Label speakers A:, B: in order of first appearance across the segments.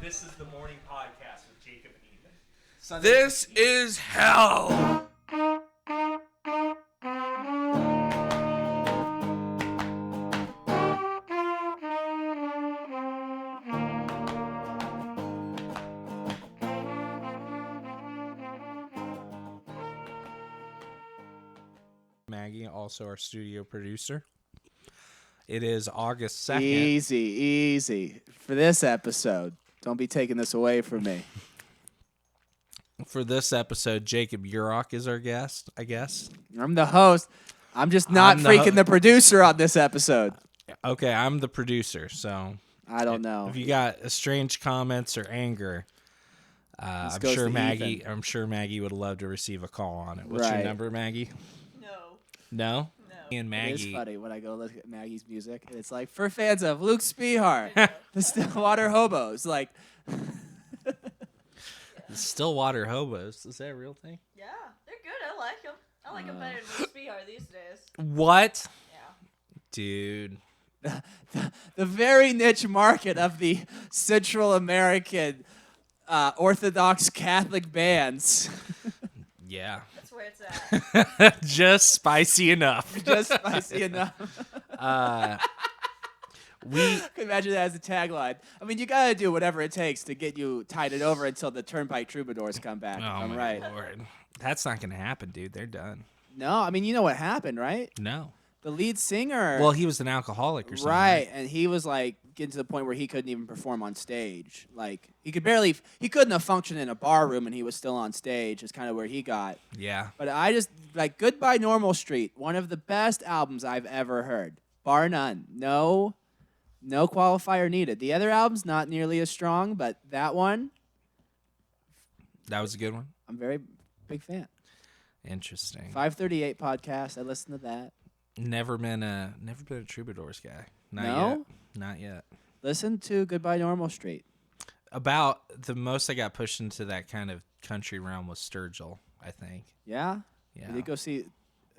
A: This is the morning podcast with Jacob and Ethan.
B: This is hell. Maggie, also our studio producer. It is August 2nd.
C: Easy. For this episode, don't be taking this away from me.
B: For this episode, Jacob Urach is our guest, I guess.
C: I'm the host. I'm just not freaking the producer on this episode.
B: Okay, I'm the producer, so
C: I don't know.
B: If you got strange comments or anger, I'm sure Maggie would love to receive a call on it. What's your number, Maggie? No? And Maggie.
C: It is funny when I go look at Maggie's music. And it's like, for fans of Luke Spihar, the Stillwater Hobos. Like,
B: The Stillwater Hobos. Is that a real thing?
D: Yeah, they're good. I like them. I like them better than Spihar these days.
B: What?
D: Yeah.
B: Dude.
C: the very niche market of the Central American Orthodox Catholic bands.
B: Yeah.
D: That's where it's at.
B: Just spicy enough.
C: Just spicy enough.
B: We
C: Could imagine that as a tagline. I mean, you gotta do whatever it takes to get you tided over until the Turnpike Troubadours come back.
B: Oh my
C: right.
B: Lord. That's not gonna happen, dude. They're done.
C: No, I mean, you know what happened, right?
B: No.
C: The lead singer.
B: Well, he was an alcoholic or something.
C: right, and he was like getting to the point where he couldn't even perform on stage. Like he couldn't have functioned in a bar room, and he was still on stage. Is kind of where he got.
B: Yeah.
C: But I just like Goodbye Normal Street, one of the best albums I've ever heard, bar none. No qualifier needed. The other album's not nearly as strong, but that one,
B: That was a good one.
C: I'm very big fan.
B: Interesting.
C: 538 podcast. I listen to that.
B: Never been a Troubadours guy.
C: No?
B: Not yet.
C: Listen to Goodbye Normal Street.
B: About the most I got pushed into that kind of country realm was Sturgill, I think.
C: Yeah.
B: Yeah.
C: You did go see.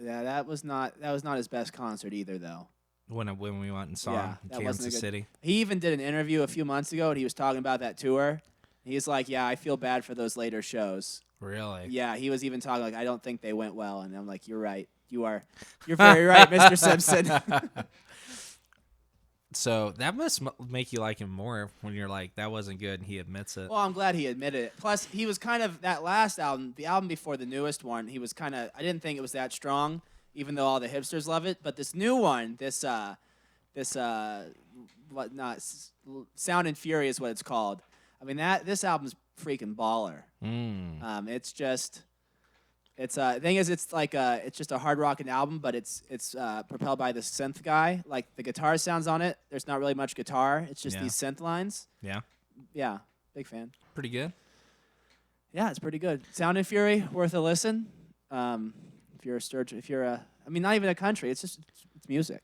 C: Yeah, that was not his best concert either, though.
B: When we went and saw
C: Yeah,
B: him
C: that
B: in
C: wasn't a
B: Kansas
C: good-
B: City.
C: He even did an interview a few months ago, and he was talking about that tour. He's like, "Yeah, I feel bad for those later shows."
B: Really?
C: Yeah, he was even talking like, "I don't think they went well," and I'm like, "You're right. You're very right, Mr. Simpson."
B: So that must make you like him more when you're like, that wasn't good, and he admits it.
C: Well, I'm glad he admitted it. Plus, he was kind of that last album, the album before the newest one. He was kind of. I didn't think it was that strong, even though all the hipsters love it. But this new one, Sound and Fury is what it's called. I mean, this album's freaking baller. It's just. The thing is, it's like it's just a hard rocking album, but it's propelled by the synth guy. Like the guitar sounds on it. There's not really much guitar. It's just these synth lines.
B: Yeah.
C: Yeah, big fan.
B: Pretty good.
C: Yeah, it's pretty good. Sound and Fury, worth a listen. If you're not even a country. It's just it's music.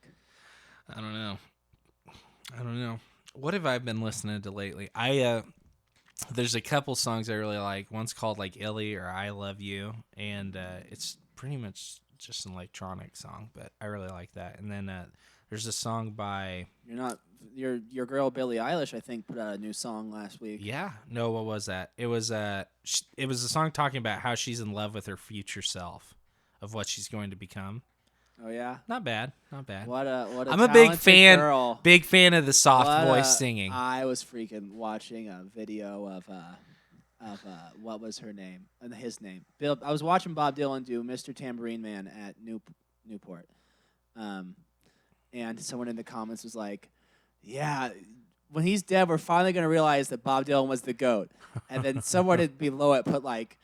B: I don't know. What have I been listening to lately? There's a couple songs I really like. One's called like Illy or I Love You, and it's pretty much just an electronic song, but I really like that. And then there's a song by
C: Your girl Billie Eilish, I think, put out a new song last week.
B: No, what was that? It was a song talking about how she's in love with her future self, of what she's going to become.
C: Oh yeah,
B: Not bad.
C: what a
B: I'm a big fan.
C: girl.
B: Big fan of the soft voice singing.
C: I was freaking watching a video of what was her name and his name. Bill. I was watching Bob Dylan do Mr. Tambourine Man at Newport, and someone in the comments was like, "Yeah, when he's dead, we're finally gonna realize that Bob Dylan was the GOAT." And then someone below it put like,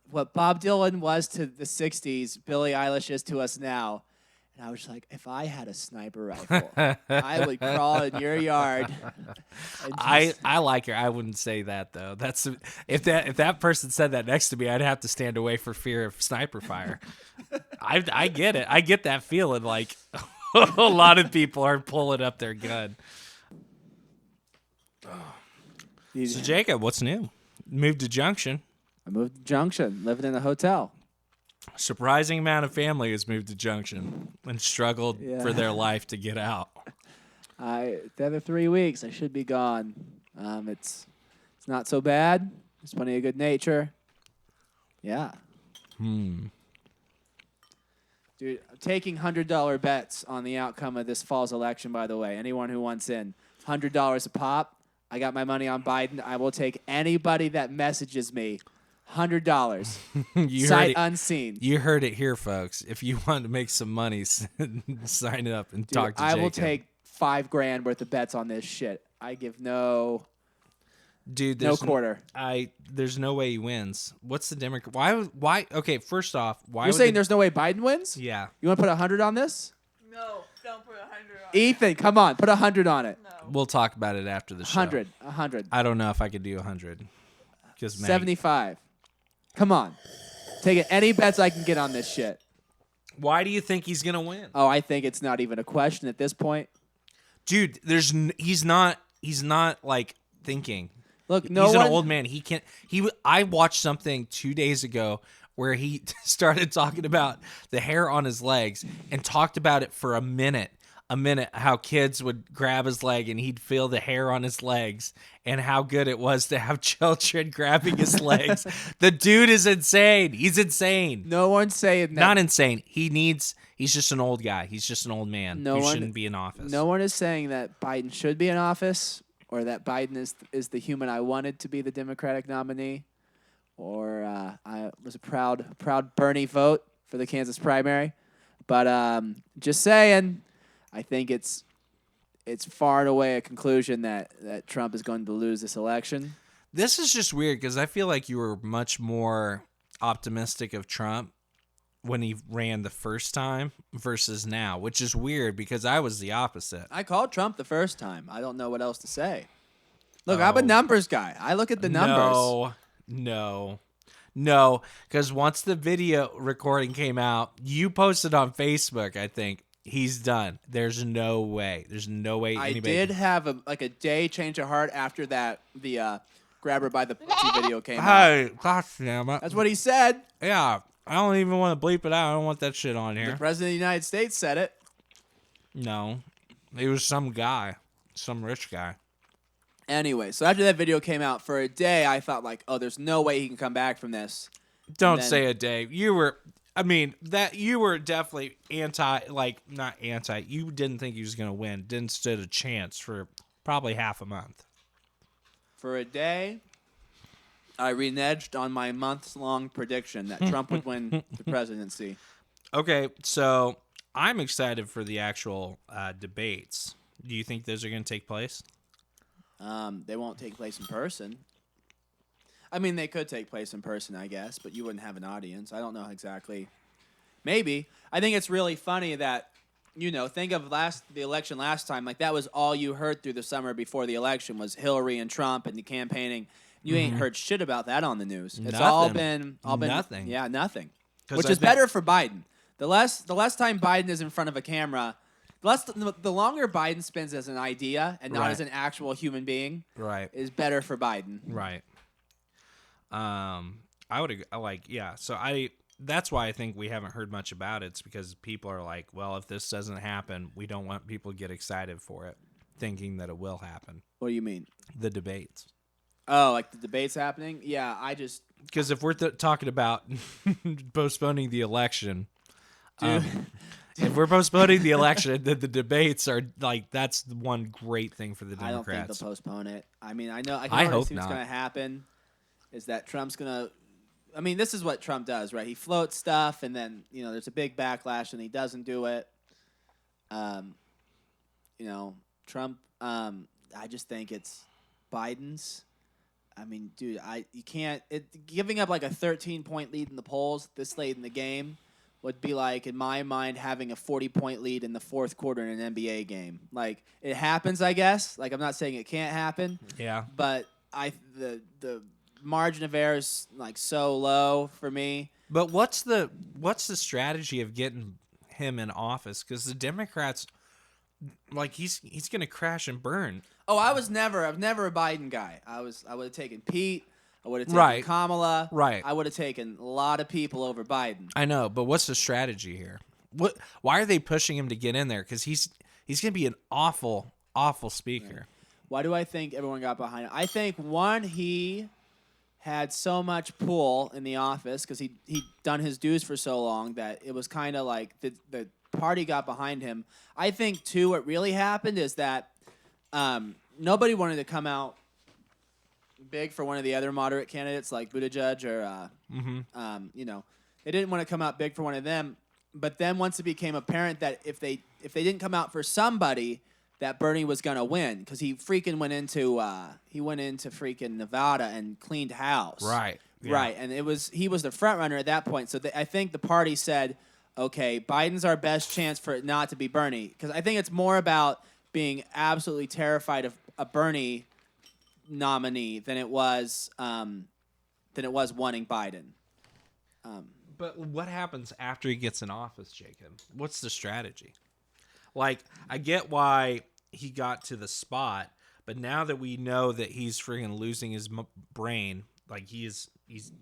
C: what Bob Dylan was to the 60s, Billie Eilish is to us now. And I was just like, if I had a sniper rifle, I would crawl in your yard.
B: I like her. I wouldn't say that though. That's if that person said that next to me, I'd have to stand away for fear of sniper fire. I get it. I get that feeling. Like a lot of people are pulling up their gun. So Jacob, what's new? Moved to Junction.
C: I moved to Junction, living in a hotel.
B: Surprising amount of family has moved to Junction and struggled for their life to get out.
C: The other 3 weeks, I should be gone. It's It's not so bad. There's plenty of good nature. Yeah. Dude, I'm taking $100 bets on the outcome of this fall's election, by the way. Anyone who wants in, $100 a pop. I got my money on Biden. I will take anybody that messages me. $100. Sight unseen.
B: You heard it here, folks. If you want to make some money, sign up and
C: Dude,
B: talk to
C: I
B: Jacob.
C: will take $5,000 worth of bets on this shit. I give no quarter.
B: There's no way he wins. What's the Democrat? Why? Okay, first off, why
C: You're saying there's no way Biden wins?
B: Yeah.
C: You want to put 100 on this?
D: No, don't put 100 on
C: Ethan, come on, put 100 on it.
D: it. No.
B: We'll talk about it after the show.
C: 100.
B: I don't know if I could do 100.
C: 75. Come on. Take it. Any bets I can get on this shit.
B: Why do you think he's gonna win?
C: Oh, I think it's not even a question at this point.
B: Dude, he's not like thinking.
C: Look,
B: He's
C: no
B: an
C: one.
B: old man. I watched something 2 days ago where he started talking about the hair on his legs and talked about it for a minute, how kids would grab his leg and he'd feel the hair on his legs and how good it was to have children grabbing his legs. The dude is insane. He's insane.
C: No one's saying that.
B: Not insane. He's just an old guy. He's just an old man
C: No
B: who
C: one-
B: shouldn't be in office.
C: No one is saying that Biden should be in office or that Biden is the human I wanted to be the Democratic nominee. Or I was a proud Bernie vote for the Kansas primary. But just saying, I think it's far and away a conclusion that Trump is going to lose this election.
B: This is just weird because I feel like you were much more optimistic of Trump when he ran the first time versus now, which is weird because I was the opposite.
C: I called Trump the first time. I don't know what else to say. Look, I'm a numbers guy. I look at the numbers.
B: No, because once the video recording came out, you posted on Facebook, I think, he's done. There's no way.
C: I
B: anybody...
C: did have a day change of heart after that the grab her by the pussy video came out.
B: Hey, gosh damn it.
C: That's what he said.
B: Yeah, I don't even want to bleep it out. I don't want that shit on
C: The
B: here.
C: president of the United States said it.
B: No, it was some guy, some rich guy.
C: Anyway, so after that video came out, for a day I thought like, oh, there's no way he can come back from this.
B: Don't
C: then-
B: say a day. You were definitely not anti. You didn't think he was going to win. Didn't stand a chance for probably half a month.
C: For a day, I reneged on my months-long prediction that Trump would win the presidency.
B: Okay, so I'm excited for the actual debates. Do you think those are going to take place?
C: They won't take place in person. I mean, they could take place in person, I guess, but you wouldn't have an audience. I don't know exactly. Maybe. I think it's really funny that, think of the election last time. Like, that was all you heard through the summer before the election was Hillary and Trump and the campaigning. You ain't heard shit about that on the news. It's all been
B: Nothing.
C: Yeah, nothing.
B: 'Cause
C: Which
B: I
C: is
B: think-
C: better for Biden. The less time Biden is in front of a camera, the longer Biden spends as an idea and not
B: Right.
C: as an actual human being
B: Right.
C: is better for Biden.
B: Right. I would that's why I think we haven't heard much about it. It's because people are like, well, if this doesn't happen, we don't want people to get excited for it, thinking that it will happen.
C: What do you mean?
B: The debates.
C: Oh, like the debates happening? Yeah,
B: Because if we're talking about postponing the election, if we're postponing the election, then the debates are like, that's the one great thing for the
C: I don't think
B: Democrats.
C: they'll postpone it. I mean, I can
B: I
C: already
B: hope
C: see what's
B: not.
C: going to happen is that Trump's going to. I mean, this is what Trump does, right? He floats stuff, and then there's a big backlash, and he doesn't do it. Trump. I just think it's Biden's. I mean, dude, you can't. Giving up like a 13-point lead in the polls this late in the game would be like, in my mind, having a 40-point lead in the fourth quarter in an NBA game. Like, it happens, I guess. Like, I'm not saying it can't happen.
B: Yeah.
C: But the margin of error is like so low for me.
B: But what's the strategy of getting him in office? Because the Democrats, like, he's going to crash and burn.
C: Oh, I was never a Biden guy. I would have taken Pete. I would have taken
B: Right.
C: Kamala.
B: Right.
C: I would have taken a lot of people over Biden.
B: I know, but what's the strategy here? Why are they pushing him to get in there? Because he's going to be an awful speaker.
C: Why do I think everyone got behind him? I think, one, he had so much pull in the office because he'd done his dues for so long that it was kind of like the party got behind him. I think, two, what really happened is that nobody wanted to come out big for one of the other moderate candidates like Buttigieg or, they didn't want to come out big for one of them. But then once it became apparent that if they didn't come out for somebody, that Bernie was gonna win because he freaking went into freaking Nevada and cleaned house.
B: Right. Yeah.
C: Right, and he was the front runner at that point. So I think the party said, okay, Biden's our best chance for it not to be Bernie because I think it's more about being absolutely terrified of a Bernie nominee than it was wanting Biden.
B: But what happens after he gets in office, Jacob? What's the strategy? Like, I get why he got to the spot, but now that we know that he's freaking losing his brain, like he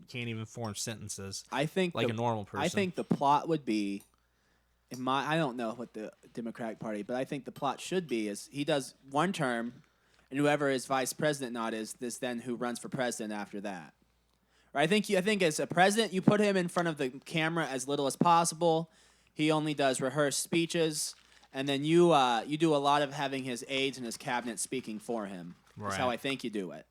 B: can't even form sentences.
C: I think
B: like a normal person.
C: I think the plot would be, I don't know what the Democratic Party, but I think the plot should be is he does one term, and whoever his vice president is then who runs for president after that. Right? I think as a president, you put him in front of the camera as little as possible. He only does rehearsed speeches, and then you do a lot of having his aides and his cabinet speaking for him. Right. That's how I think you do it.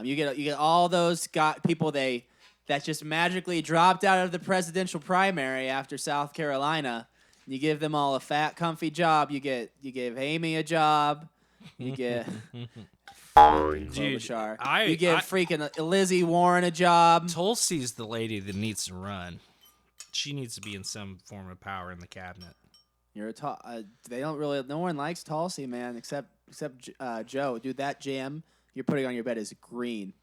C: You get all those people that just magically dropped out of the presidential primary after South Carolina. And you give them all a fat, comfy job. You give Amy a job. You get.
B: Dude,
C: you give freaking Lizzie Warren a job.
B: Tulsi's the lady that needs to run. She needs to be in some form of power in the cabinet.
C: They don't really. No one likes Tulsi, man, except Joe. Dude, that jam you're putting on your bed is green.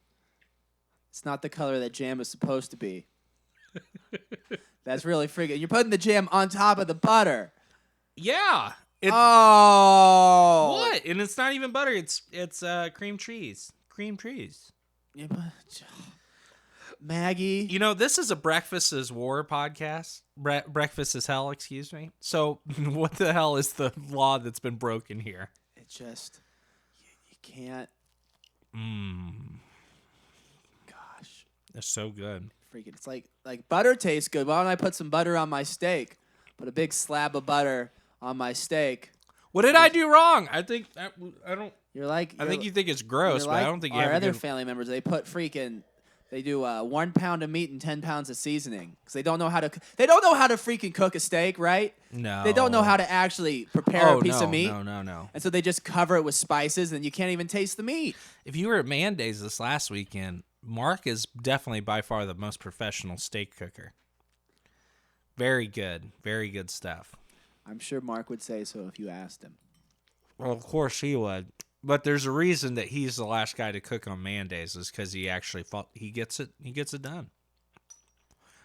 C: It's not the color that jam is supposed to be. That's really freaking. You're putting the jam on top of the butter.
B: Yeah.
C: Oh.
B: What? And it's not even butter. It's cream cheese. Cream cheese.
C: Yeah, but, Maggie.
B: You know, this is a Breakfast is War podcast. Breakfast is hell, excuse me. So what the hell is the law that's been broken here?
C: It just, you can't. Gosh.
B: They're so good.
C: Freaking, it's like butter tastes good. Why don't I put some butter on my steak? Put a big slab of butter on my steak.
B: What did I do wrong? I think I don't. I think you think it's gross, but I don't think you have
C: our other family members. They put They do 1 pound of meat and 10 pounds of seasoning because they don't know how to. They don't know how to freaking cook a steak, right?
B: No.
C: They don't know how to actually prepare a piece of meat.
B: No.
C: And so they just cover it with spices, and you can't even taste the meat.
B: If you were at Man Days this last weekend, Mark is definitely by far the most professional steak cooker. Very good stuff.
C: I'm sure Mark would say so if you asked him.
B: Well, of course he would. But there's a reason that he's the last guy to cook on Man Days is because he actually he gets it done.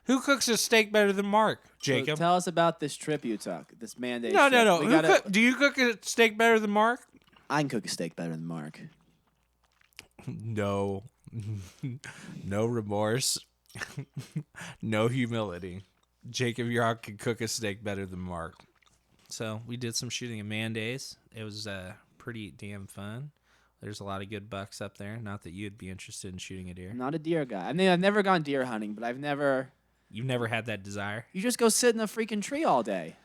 B: Who cooks a steak better than Mark, Jacob?
C: So tell us about this trip you took, this Man Days
B: No.
C: trip.
B: Do you cook a steak better than Mark?
C: I can cook a steak better than Mark.
B: No. No remorse. No humility. Jacob York can cook a steak better than Mark. So we did some shooting at Man Days. It was pretty damn fun. There's a lot of good bucks up there. Not that you'd be interested in shooting a deer.
C: I'm not a deer guy. I mean, I've never gone deer hunting, but
B: You've never had that desire?
C: You just go sit in a freaking tree all day.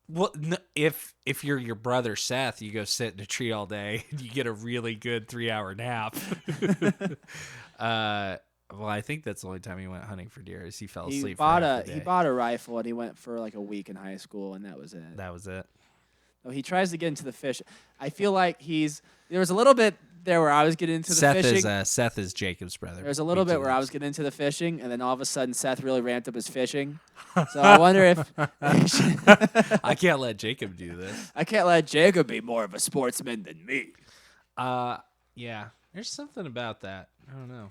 B: Well, if you're your brother Seth, you go sit in a tree all day. You get a really good 3-hour nap. Well, I think that's the only time he went hunting for deer. Is he fell asleep.
C: He bought a rifle and he went for like a week in high school, and that was it.
B: That was it.
C: No, he tries to get into the fish. I feel like there was a little bit there where I was getting into the fishing.
B: Seth is Jacob's brother.
C: There's a little bit where I was getting into the fishing, and then all of a sudden Seth really ramped up his fishing. So I wonder if
B: I can't let Jacob do this.
C: I can't let Jacob be more of a sportsman than me.
B: Yeah. There's something about that. I don't know.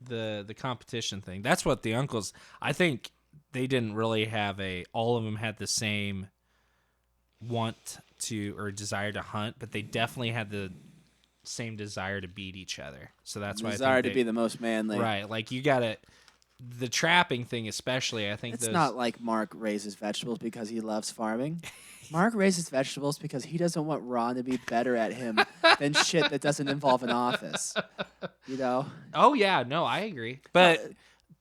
B: The competition thing. That's what the uncles. I think they didn't really have all of them had the same want to or desire to hunt, but they definitely had the same desire to beat each other. So that's why
C: desire to be the most manly.
B: Right. Like you gotta the trapping thing, especially, I think
C: It's
B: those.
C: not like Mark raises vegetables because he loves farming. Mark raises vegetables because he doesn't want Ron to be better at him than shit that doesn't involve an office. You know?
B: Oh yeah, no, I agree. But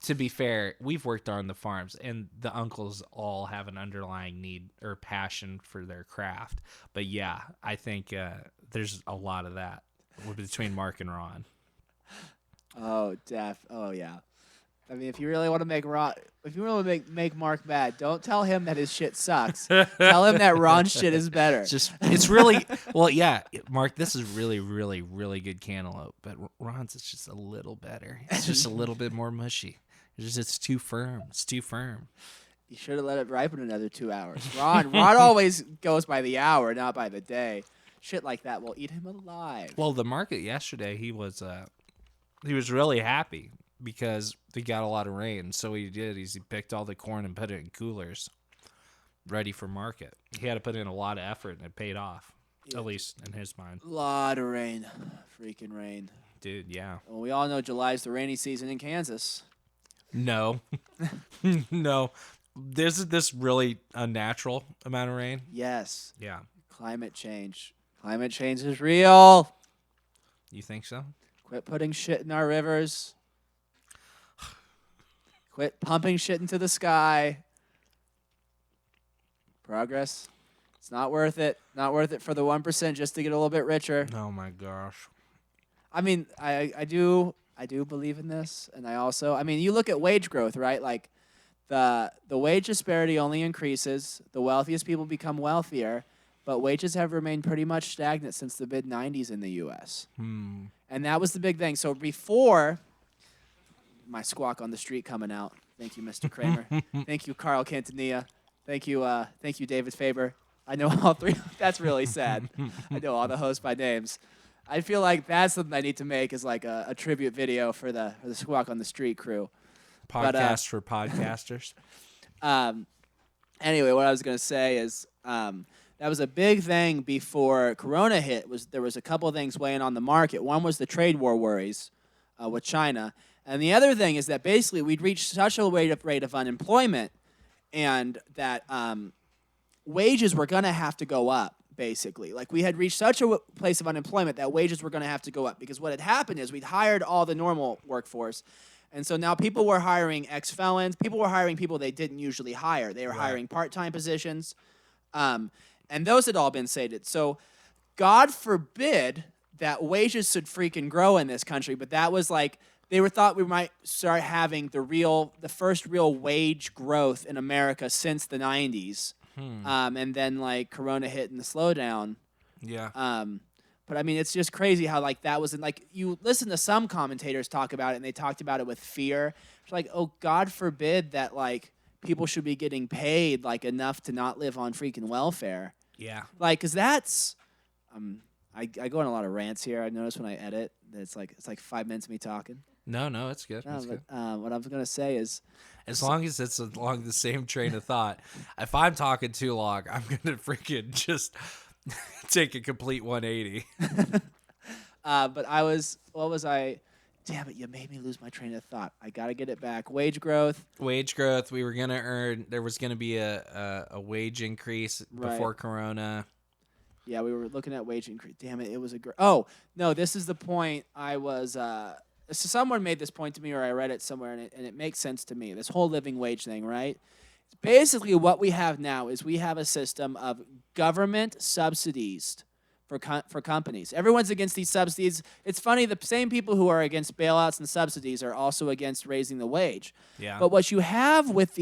B: to be fair, we've worked on the farms, and the uncles all have an underlying need or passion for their craft. But yeah, I think there's a lot of that between Mark and Ron.
C: Oh, Oh, yeah. I mean, if you really want to make make Mark mad, don't tell him that his shit sucks. Tell him that Ron's shit is better.
B: It's really well, yeah, Mark. This is really, really, really good cantaloupe, but Ron's is just a little better. It's just a little bit more mushy. It's too firm. It's too firm.
C: You should have let it ripen another 2 hours. Ron always goes by the hour, not by the day. Shit like that will eat him alive.
B: Well, the market yesterday, he was really happy because we got a lot of rain. So what he did is he picked all the corn and put it in coolers, ready for market. He had to put in a lot of effort, and it paid off, at least in his mind.
C: A lot of rain. Freaking rain.
B: Dude, yeah.
C: Well, we all know July's the rainy season in Kansas.
B: No. No. There's this really unnatural amount of rain.
C: Yes.
B: Yeah.
C: Climate change. Climate change is real.
B: You think so?
C: Quit putting shit in our rivers. Quit pumping shit into the sky. Progress. It's not worth it. Not worth it for the 1% just to get a little bit richer.
B: Oh my gosh.
C: I mean, I do believe in this, and I mean, you look at wage growth, right? Like the wage disparity only increases. The wealthiest people become wealthier, but wages have remained pretty much stagnant since the mid-90s in the U.S. And that was the big thing. So before my squawk on the street coming out, thank you, Mr. Kramer. Thank you, Carl Cantanilla. Thank you, David Faber. I know all three. That's really sad. I know all the hosts by names. I feel like that's something I need to make is like a tribute video for the Squawk on the Street crew.
B: Podcast for podcasters.
C: Anyway, what I was going to say is that was a big thing before Corona hit. There was a couple of things weighing on the market. One was the trade war worries with China. And the other thing is that basically we'd reached such a rate of unemployment and that wages were going to have to go up. Basically, like we had reached such a place of unemployment that wages were going to have to go up because what had happened is we'd hired all the normal workforce, and so now people were hiring ex-felons. People were hiring people they didn't usually hire. They were hiring part-time positions, and those had all been sated. So, God forbid that wages should freaking grow in this country, but that was like thought we might start having the first real wage growth in America since the 90s. And then like Corona hit and the slowdown.
B: Yeah.
C: But I mean, it's just crazy how like that was like you listen to some commentators talk about it and they talked about it with fear. It's like, oh, God forbid that like people should be getting paid like enough to not live on freaking welfare.
B: Yeah.
C: Like, cause that's I go on a lot of rants here. I notice when I edit that it's like 5 minutes of me talking.
B: No, it's good. It's good.
C: What I was gonna say is,
B: as long as it's along the same train of thought, if I'm talking too long, I'm gonna freaking just take a complete 180.
C: But what was I? Damn it! You made me lose my train of thought. I gotta get it back. Wage growth.
B: Wage growth. We were gonna earn. There was gonna be a wage increase before Corona.
C: Yeah, we were looking at wage increase. Damn it! It was oh no! This is the point. I was. So someone made this point to me, or I read it somewhere, and it makes sense to me. This whole living wage thing, right? Basically, what we have now is we have a system of government subsidies for companies. Everyone's against these subsidies. It's funny, the same people who are against bailouts and subsidies are also against raising the wage.
B: Yeah.
C: But what you have with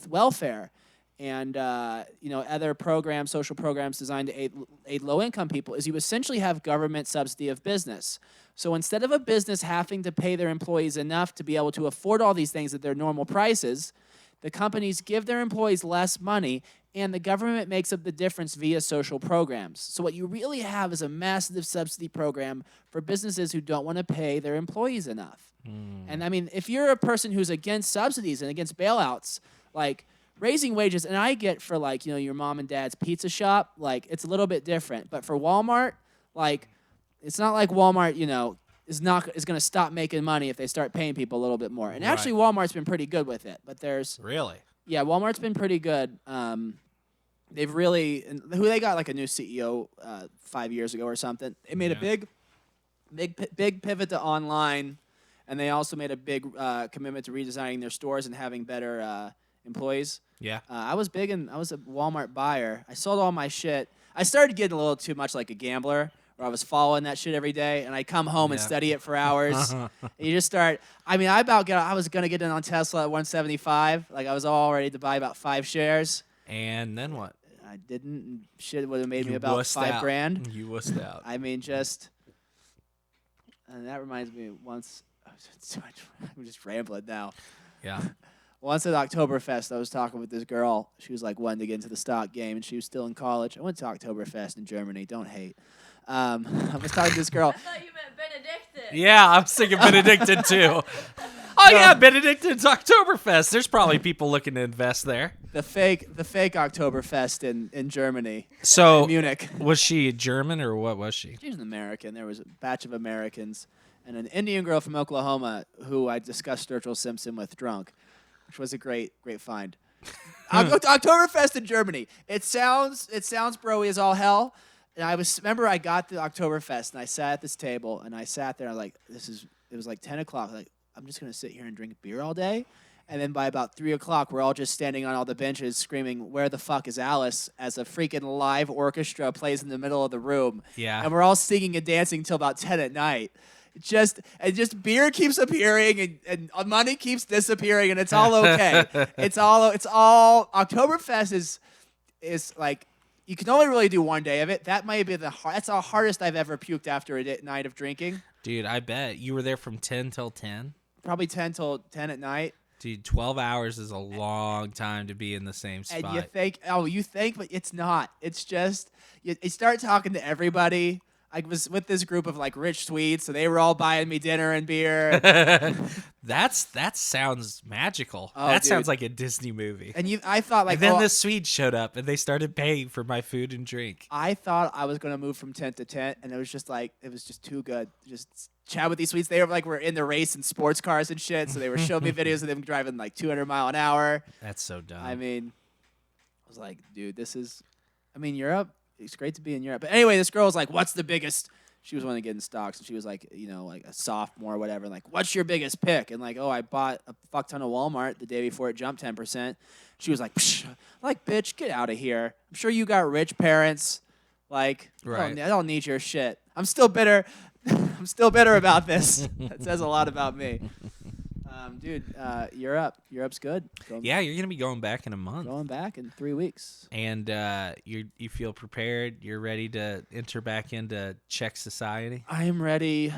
C: welfare and other programs, social programs designed to aid low-income people, is you essentially have government subsidy of business. So instead of a business having to pay their employees enough to be able to afford all these things at their normal prices, the companies give their employees less money, and the government makes up the difference via social programs. So what you really have is a massive subsidy program for businesses who don't want to pay their employees enough. And I mean, if you're a person who's against subsidies and against bailouts, like raising wages, and I get for like, your mom and dad's pizza shop, like it's a little bit different. But for Walmart, like it's not like Walmart, is going to stop making money if they start paying people a little bit more. And
B: Right.
C: actually, Walmart's been pretty good with it. But
B: Really?
C: Walmart's been pretty good. They've really they got like a new CEO 5 years ago or something. They made a big pivot to online, and they also made a big commitment to redesigning their stores and having better employees.
B: Yeah.
C: I was a Walmart buyer. I sold all my shit. I started getting a little too much like a gambler, where I was following that shit every day, and I come home and study it for hours. And you just start. I mean, I was gonna get in on Tesla at 175. Like I was all ready to buy about 5 shares.
B: And then what?
C: I didn't. And shit would have made me
B: You
C: about
B: wussed
C: $5
B: out.
C: grand.
B: You wussed out.
C: I mean, and that reminds me. Once I'm just rambling now.
B: Yeah.
C: Once at Octoberfest, I was talking with this girl. She was like wanting to get into the stock game, and she was still in college. I went to Octoberfest in Germany. Don't hate. I was talking to this girl.
D: I thought you meant Benedictine.
B: Yeah, I'm thinking Benedictine too. Oh yeah, Benedictine's Oktoberfest. There's probably people looking to invest there.
C: The fake Oktoberfest in Germany.
B: So
C: In Munich.
B: was she German or what was she?
C: She was an American. There was a batch of Americans and an Indian girl from Oklahoma who I discussed Sturgill Simpson with drunk, which was a great find. I'll go to Oktoberfest in Germany. It sounds bro-y as all hell. And remember I got to Oktoberfest and I sat at this table and I sat there and I'm like, it was like 10 o'clock. Like, I'm just going to sit here and drink beer all day. And then by about 3 o'clock, we're all just standing on all the benches screaming, "Where the fuck is Alice?" as a freaking live orchestra plays in the middle of the room.
B: Yeah.
C: And we're all singing and dancing till about 10 at night. Just beer keeps appearing and money keeps disappearing and it's all okay. it's all Oktoberfest is like, you can only really do one day of it. That might be that's the hardest I've ever puked after a night of drinking.
B: Dude, I bet you were there from 10 till 10.
C: Probably 10 till 10 at night.
B: Dude, 12 hours is a long time to be in the same spot.
C: And you think, but it's not. It's just, you start talking to everybody. I was with this group of like rich Swedes, so they were all buying me dinner and beer.
B: That sounds magical.
C: Oh,
B: that
C: dude.
B: sounds like a Disney movie.
C: And I thought like,
B: And then the Swedes showed up and they started paying for my food and drink.
C: I thought I was gonna move from tent to tent, and it was just too good. Just chat with these Swedes. They were in the race in sports cars and shit, so they were showing me videos of them driving like 200 mile an hour.
B: That's so dumb.
C: I mean, I was like, dude, Europe. It's great to be in Europe. But anyway, this girl was like, "What's the biggest?" She was wanting to get in stocks, and she was like, like a sophomore or whatever. And like, "What's your biggest pick?" And like, "Oh, I bought a fuck ton of Walmart the day before it jumped 10%." She was like, "Psh." Like, bitch, get out of here. I'm sure you got rich parents. Like,
B: Right.
C: I don't need your shit. I'm still bitter. I'm still bitter about this. That says a lot about me. Dude, Europe's good.
B: Yeah, you're going to be going back in a month.
C: Going back in 3 weeks.
B: And you feel prepared? You're ready to enter back into Czech society?
C: I am ready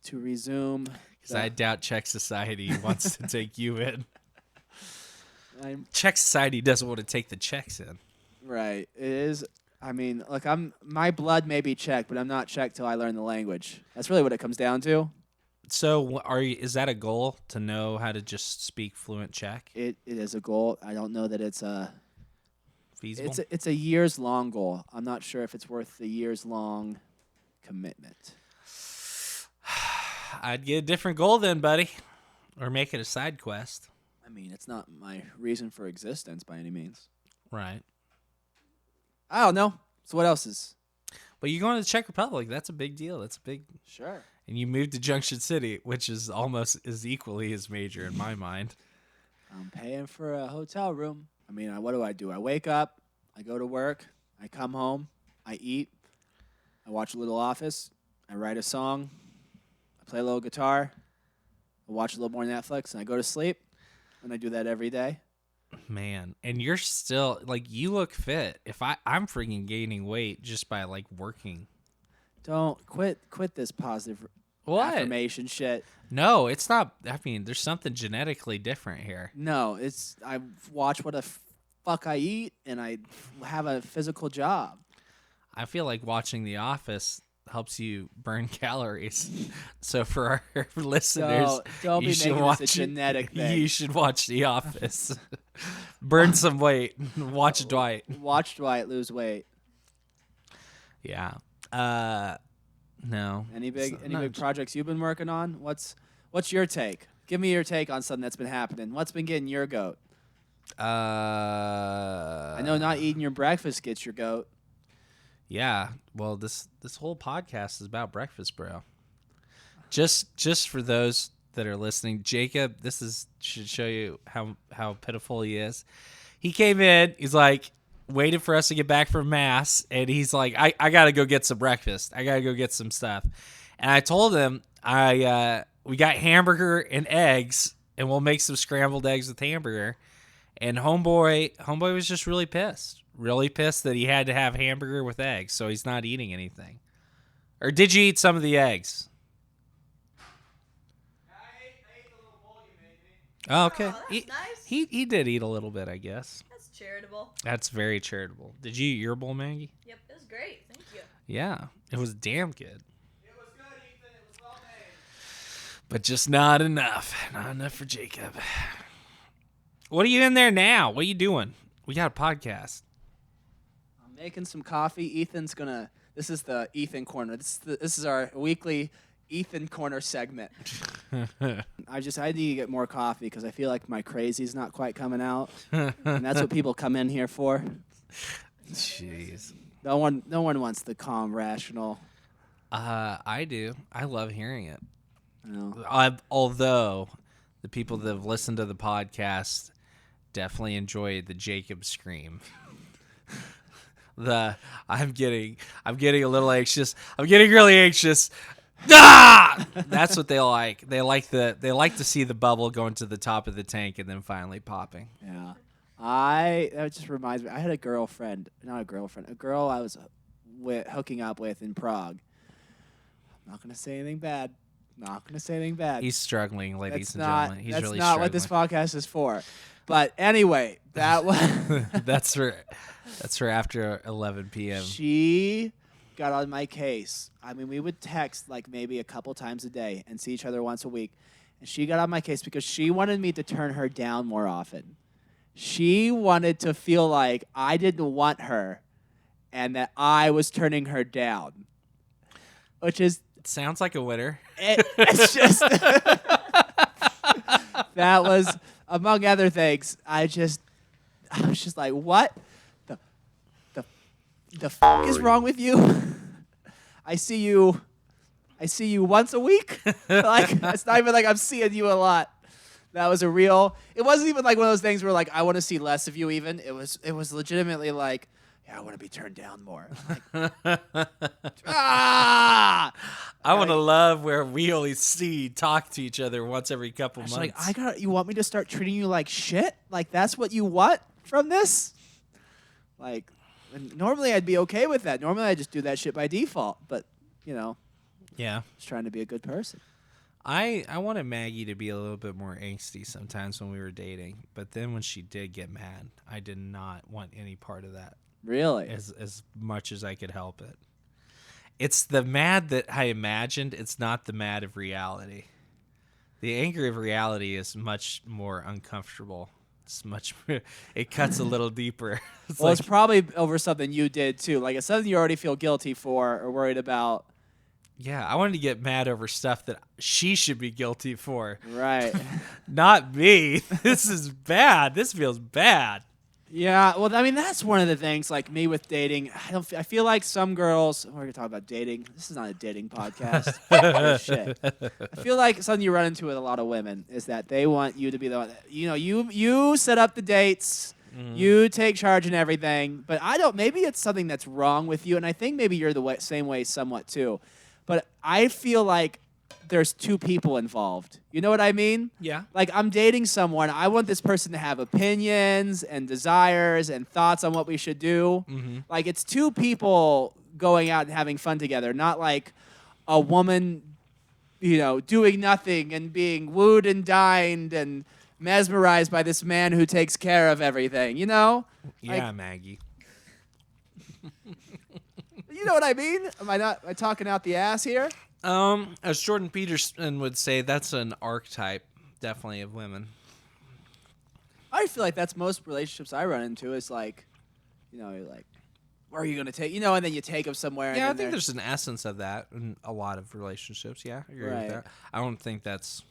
C: to resume.
B: Because I doubt Czech society wants to take you in.
C: I'm
B: Czech society doesn't want to take the Czechs in.
C: right. It is. I mean, look, my blood may be Czech, but I'm not Czech till I learn the language. That's really what it comes down to.
B: So is that a goal, to know how to just speak fluent Czech?
C: It is a goal. I don't know that it's
B: Feasible?
C: it's a years long goal. I'm not sure if it's worth the years long commitment.
B: I'd get a different goal then, buddy. Or make it a side quest.
C: I mean, it's not my reason for existence by any means.
B: Right.
C: I don't know. So what else is?
B: But you're going to the Czech Republic. That's a big deal. That's a big...
C: Sure.
B: And you moved to Junction City, which is almost as equally as major in my mind.
C: I'm paying for a hotel room. I mean, what do? I wake up, I go to work, I come home, I eat, I watch a little Office, I write a song, I play a little guitar, I watch a little more Netflix, and I go to sleep. And I do that every day.
B: Man, and you're still, like, you look fit. I'm freaking gaining weight just by, like, working.
C: Don't quit this positive affirmation shit.
B: No, it's not. I mean, there's something genetically different here.
C: No, I watch what the fuck I eat, and I have a physical job.
B: I feel like watching The Office helps you burn calories. So for our listeners,
C: don't be
B: you should
C: making
B: watch
C: this a genetic thing.
B: You should watch The Office. Burn some weight. Watch Dwight.
C: Watch Dwight lose weight.
B: Yeah. No.
C: Any
B: It's
C: big
B: not-
C: projects you've been working on? What's your take? Give me your take on something that's been happening. What's been getting your goat? I know not eating your breakfast gets your goat.
B: Yeah. Well, this whole podcast is about breakfast, bro. Just for those that are listening, Jacob, should show you how pitiful he is. He came in, he's like waited for us to get back from mass, and he's like, I gotta go get some breakfast. I gotta go get some stuff. And I told him we got hamburger and eggs, and we'll make some scrambled eggs with hamburger. And homeboy was just really pissed that he had to have hamburger with eggs, so he's not eating anything. Or did you eat some of the eggs?
C: I ate the little bowl you made me.
B: Oh, okay.
D: Oh, that's nice.
B: He did eat a little bit, I guess.
D: That's charitable.
B: That's very charitable. Did you eat your bowl, Maggie?
D: Yep, it was great. Thank you.
B: Yeah, it was damn good.
C: It was good, Ethan. It was well made.
B: But just not enough. Not enough for Jacob. What are you in there now? What are you doing? We got a podcast.
C: I'm making some coffee. This is the Ethan Corner. This is our weekly Ethan Corner segment. I need to get more coffee because I feel like my crazy's not quite coming out. And that's what people come in here for.
B: Jeez.
C: No one wants the calm, rational.
B: I do. I love hearing it.
C: No.
B: Although the people that have listened to the podcast definitely enjoy the Jacob scream. I'm getting a little anxious. I'm getting really anxious. Ah! That's what they like. They like to see the bubble going to the top of the tank and then finally popping.
C: Yeah. That just reminds me. I had a girl I was hooking up with in Prague. I'm not going to say anything bad.
B: He's struggling, ladies and
C: not,
B: gentlemen. He's
C: that's
B: really
C: not
B: struggling.
C: what this podcast is for. But anyway, that was
B: That's for after 11 p.m.
C: She got on my case. I mean, we would text like maybe a couple times a day and see each other once a week. And she got on my case because she wanted me to turn her down more often. She wanted to feel like I didn't want her and that I was turning her down. Which is
B: It sounds like a winner.
C: it's just that was among other things. I was just like, what the fuck is wrong with you? I see you once a week. Like it's not even like I'm seeing you a lot. That was it wasn't even like one of those things where like I want to see less of you even. It was legitimately like, yeah, I want to be turned down more. Like,
B: I want to love where we only talk to each other once every couple months.
C: Like, you want me to start treating you like shit? Like, that's what you want from this? Like, normally I'd be okay with that. Normally I'd just do that shit by default. But,
B: yeah.
C: just trying to be a good person.
B: I wanted Maggie to be a little bit more angsty sometimes when we were dating. But then when she did get mad, I did not want any part of that.
C: Really?
B: As much as I could help it. It's the mad that I imagined. It's not the mad of reality. The anger of reality is much more uncomfortable. It cuts a little deeper.
C: It's probably over something you did too. Like it's something you already feel guilty for or worried about.
B: Yeah, I wanted to get mad over stuff that she should be guilty for.
C: Right.
B: Not me. This is bad. This feels bad.
C: Yeah, well, I mean, that's one of the things, like me with dating. I feel like some girls, we're going to talk about dating. This is not a dating podcast. Oh, shit. I feel like something you run into with a lot of women is that they want you to be the one, you set up the dates, you take charge and everything, but I don't, maybe it's something that's wrong with you, and I think maybe you're the same way somewhat too, but I feel like there's two people involved. You know what I mean?
B: Yeah.
C: Like, I'm dating someone. I want this person to have opinions and desires and thoughts on what we should do.
B: Mm-hmm.
C: Like, it's two people going out and having fun together, not like a woman, doing nothing and being wooed and dined and mesmerized by this man who takes care of everything,
B: Yeah,
C: Like,
B: Maggie.
C: you know what I mean? Am I talking out the ass here?
B: As Jordan Peterson would say, that's an archetype, definitely, of women. I
C: feel like that's most relationships I run into is like, you're like, where are you going to take, and then you take them somewhere.
B: Yeah, I
C: and
B: think there's an essence of that in a lot of relationships. Yeah, I agree
C: Right.
B: with that. I don't think it's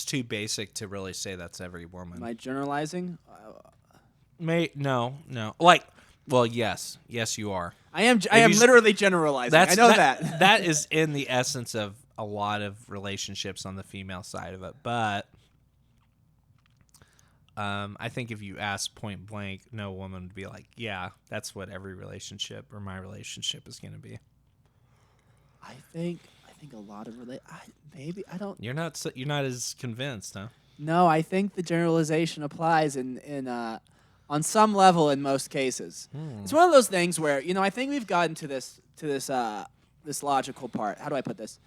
B: too basic to really say that's every woman.
C: Am I generalizing?
B: No. Like, well, yes, you are.
C: I am
B: you-
C: literally generalizing. I know that.
B: That is in the essence of a lot of relationships on the female side of it, but I think if you ask point blank, no woman would be like, yeah, that's what every relationship or my relationship is going to be.
C: I think a lot of maybe I don't.
B: You're not as convinced, huh?
C: No, I think the generalization applies in on some level in most cases. It's one of those things where I think we've gotten to this logical part. How do I put this?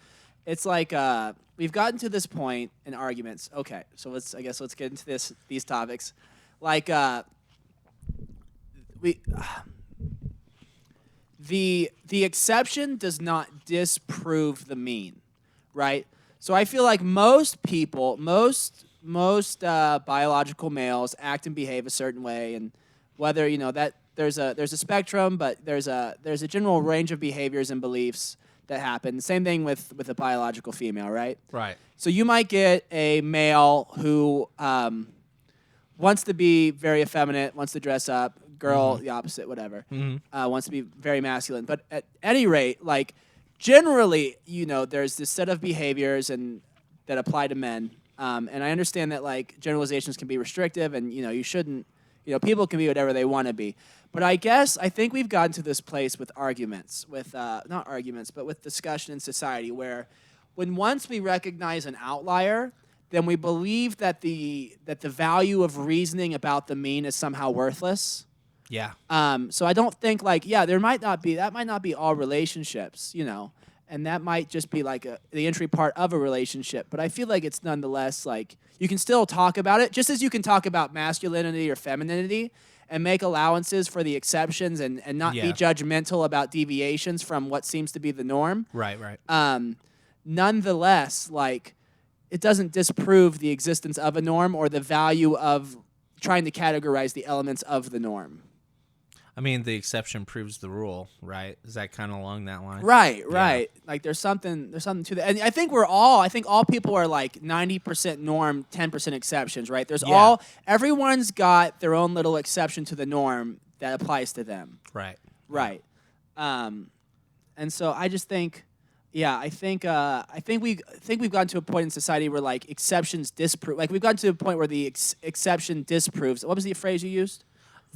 C: It's like we've gotten to this point in arguments. Okay, so let's get into these topics. Like the exception does not disprove the mean, right? So I feel like most people, most biological males act and behave a certain way, and whether that there's a spectrum, but there's a general range of behaviors and beliefs that happen. Same thing with a biological female, right?
B: Right.
C: So you might get a male who wants to be very effeminate, wants to dress up. Girl, the opposite, whatever. Wants to be very masculine. But at any rate, like generally, there's this set of behaviors that apply to men. And I understand that like generalizations can be restrictive, and you shouldn't. People can be whatever they want to be. But I think we've gotten to this place with arguments, with not arguments, but with discussion in society, where when once we recognize an outlier, then we believe that the value of reasoning about the mean is somehow worthless.
B: Yeah.
C: So I don't think that might not be all relationships, and that might just be like the entry part of a relationship. But I feel like it's nonetheless like you can still talk about it, just as you can talk about masculinity or femininity and make allowances for the exceptions and not be judgmental about deviations from what seems to be the norm.
B: Right.
C: Nonetheless, like it doesn't disprove the existence of a norm or the value of trying to categorize the elements of the norm.
B: I mean, the exception proves the rule, right? Is that kind of along that line?
C: Right.
B: Yeah.
C: Like there's something to that. And I think all people are like 90% norm, 10% exceptions, right? Everyone's got their own little exception to the norm that applies to them.
B: Right.
C: Right. And so I just think, I think we've gotten to a point in society where like exceptions disprove. Like we've gotten to a point where the exception disproves. What was the phrase you used?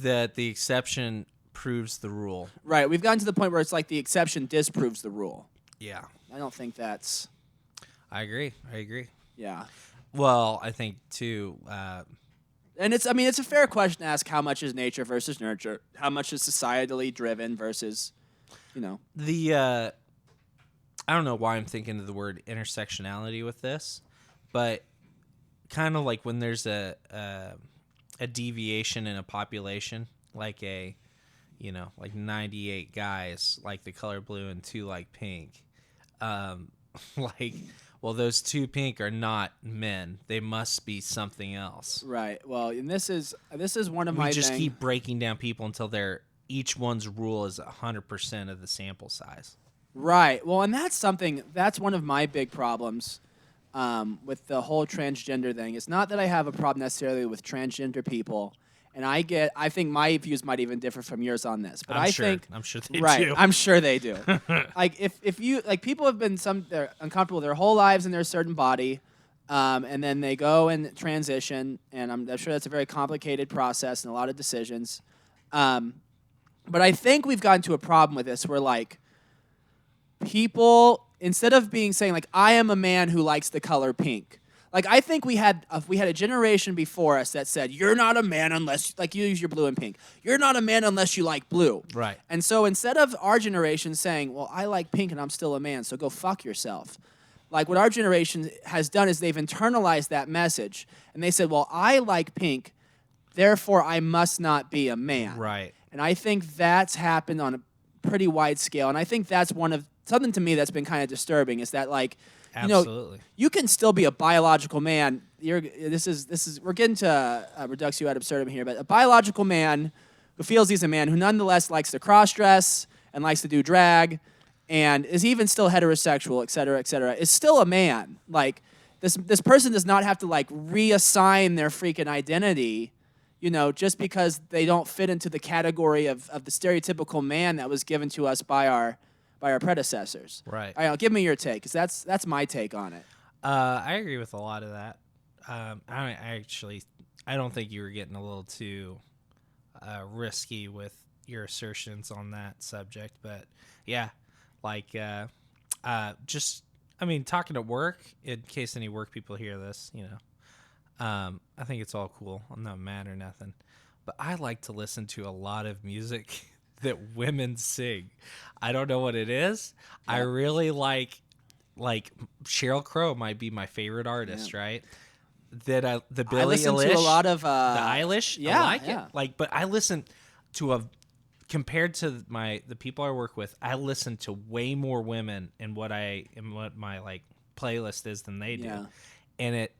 B: That the exception proves the rule.
C: Right. We've gotten to the point where it's like the exception disproves the rule.
B: Yeah.
C: I don't think that's.
B: I agree.
C: Yeah.
B: Well, I think too.
C: And it's a fair question to ask: how much is nature versus nurture? How much is societally driven versus,
B: The I don't know why I'm thinking of the word intersectionality with this, but kind of like when there's a deviation in a population, like like 98 guys like the color blue and 2 like pink. Those 2 pink are not men. They must be something else.
C: Right. Well, and this is one of my.
B: We just keep breaking down people until each one's rule is 100% of the sample size.
C: Right. Well, and that's one of my big problems with the whole transgender thing. It's not that I have a problem necessarily with transgender people, and I think my views might even differ from yours on this. But I'm sure they do. I'm sure they do. Like if you like, people have been they're uncomfortable their whole lives in their certain body, and then they go and transition, and I'm sure that's a very complicated process and a lot of decisions. But I think we've gotten to a problem with this where like people, instead of saying like I am a man who likes the color pink, like I think we had a generation before us that said you're not a man unless like you use your blue and pink. You're not a man unless you like blue.
B: Right.
C: And so instead of our generation saying, well, I like pink and I'm still a man, so go fuck yourself. Like what our generation has done is they've internalized that message and they said, well, I like pink, therefore I must not be a man.
B: Right.
C: And I think that's happened on a pretty wide scale. And I think that's something to me that's been kind of disturbing is that like,
B: absolutely,
C: you can still be a biological man. We're getting to reductio ad absurdum here, but a biological man who feels he's a man, who nonetheless likes to cross-dress and likes to do drag and is even still heterosexual, et cetera, is still a man. Like, this person does not have to, like, reassign their freaking identity, you know, just because they don't fit into the category of the stereotypical man that was given to us by our predecessors.
B: Right.
C: All right, give me your take, because that's my take on it.
B: I agree with a lot of that. I don't think you were getting a little too risky with your assertions on that subject, but yeah, like talking at work, in case any work people hear this, you know, I think it's all cool. I'm not mad or nothing, but I like to listen to a lot of music that women sing. I don't know what it is. Yeah. I really like Sheryl Crow might be my favorite artist, right? That the Billie Eilish. I
C: listen to a lot of
B: the Eilish.
C: Yeah,
B: I like it. Like, but I listen to compared to the people I work with, I listen to way more women in what my like playlist is than they do, and it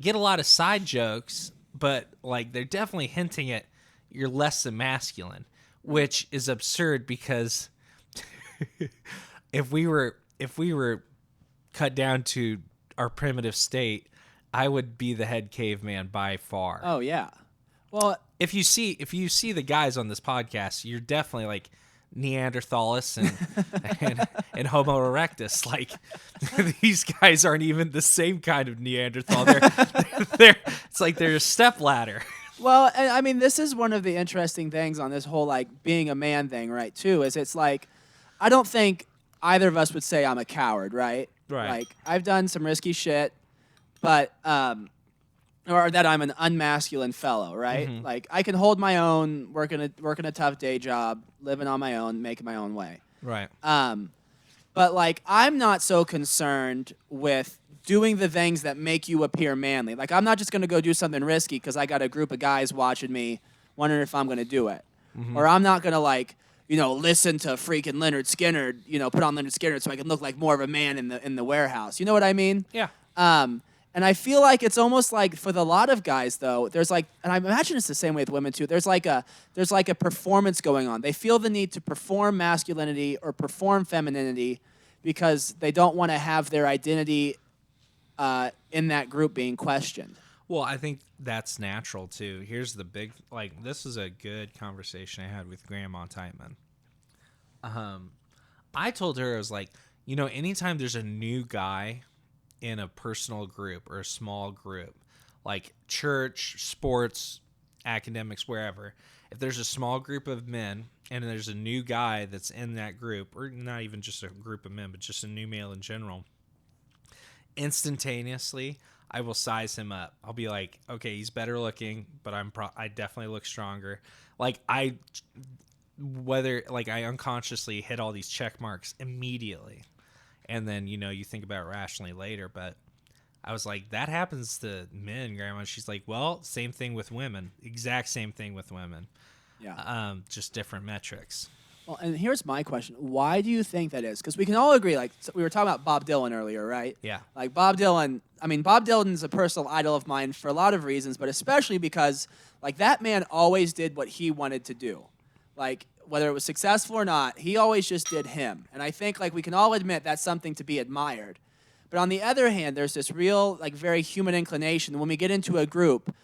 B: get a lot of side jokes, but like they're definitely hinting at you're less than masculine, which is absurd because if we were cut down to our primitive state, I would be the head caveman by far.
C: Oh yeah. Well,
B: if you see the guys on this podcast, you're definitely like Neanderthalis and Homo erectus. Like these guys aren't even the same kind of Neanderthal. They're it's like they're a stepladder.
C: Well, I mean, this is one of the interesting things on this whole like being a man thing, right? Too, is it's like I don't think either of us would say I'm a coward, right?
B: Right.
C: Like I've done some risky shit, but or that I'm an unmasculine fellow, right?
B: Mm-hmm.
C: Like I can hold my own, working a tough day job, living on my own, making my own way.
B: Right.
C: But like I'm not so concerned with doing the things that make you appear manly. Like I'm not just going to go do something risky because I got a group of guys watching me, wondering if I'm going to do it, or I'm not going to like, you know, listen to freaking Leonard Skinner, you know, put on Leonard Skinner so I can look like more of a man in the warehouse. You know what I mean?
B: Yeah.
C: And I feel like it's almost like for the lot of guys though, there's like, and I imagine it's the same way with women too. There's like a performance going on. They feel the need to perform masculinity or perform femininity because they don't want to have their identity in that group being questioned.
B: Well, I think that's natural too. Here's the big, like, this is a good conversation I had with Grandma Titeman. I told her, I was like, you know, anytime there's a new guy in a personal group or a small group, like church, sports, academics, wherever, if there's a small group of men and there's a new guy that's in that group, or not even just a group of men, but just a new male in general, instantaneously I will size him up. I'll be like, okay, he's better looking, but I definitely look stronger. Like I unconsciously hit all these check marks immediately. And then, you know, you think about it rationally later, but I was like, that happens to men, Grandma. She's like, well, same thing with women. Exact same thing with women.
C: Yeah.
B: Just different metrics.
C: Well, and here's my question. Why do you think that is? Because we can all agree, like, we were talking about Bob Dylan earlier, right?
B: Yeah.
C: Like, Bob Dylan's a personal idol of mine for a lot of reasons, but especially because, like, that man always did what he wanted to do. Like, whether it was successful or not, he always just did him. And I think, like, we can all admit that's something to be admired. But on the other hand, there's this real, like, very human inclination when we get into a group